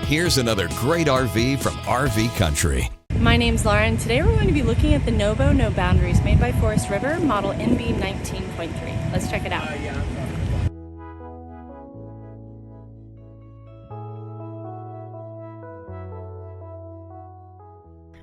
Here's another great RV from RV Country. My name's Laura, and today we're going to be looking at the Nobo No Boundaries made by Forest River, model NB19.3. Let's check it out.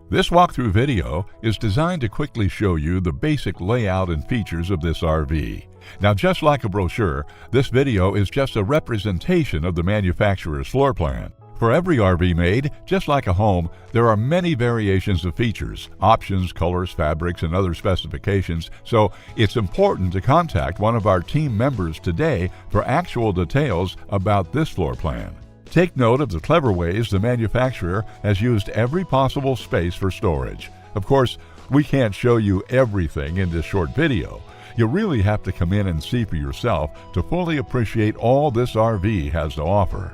This walkthrough video is designed to quickly show you the basic layout and features of this RV. Now, just like a brochure, this video is just a representation of the manufacturer's floor plan. For every RV made, just like a home, there are many variations of features, options, colors, fabrics, and other specifications, so it's important to contact one of our team members today for actual details about this floor plan. Take note of the clever ways the manufacturer has used every possible space for storage. Of course, we can't show you everything in this short video. You really have to come in and see for yourself to fully appreciate all this RV has to offer.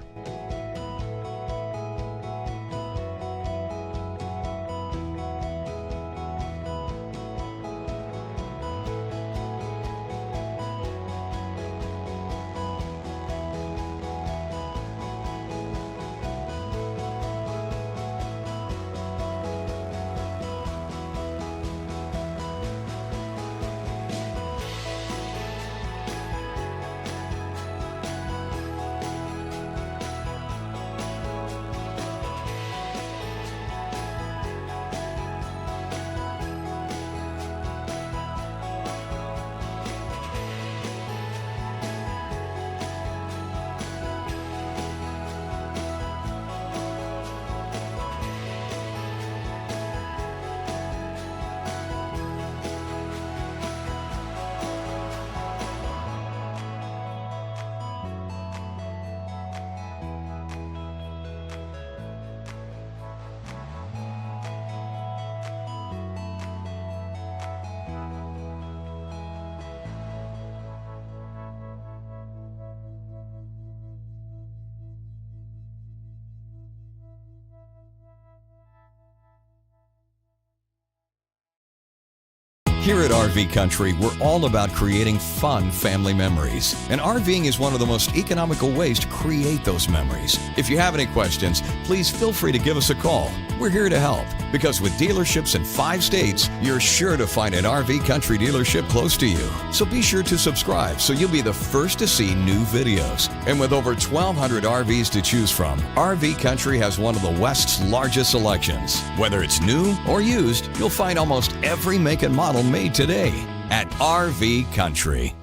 Here at RV Country, we're all about creating fun family memories. And RVing is one of the most economical ways to create those memories. If you have any questions, please feel free to give us a call. We're here to help, because with dealerships in 5 states, you're sure to find an RV Country dealership close to you. So be sure to subscribe so you'll be the first to see new videos. And with over 1,200 RVs to choose from, RV Country has one of the West's largest selections. Whether it's new or used, you'll find almost every make and model made today at RV Country.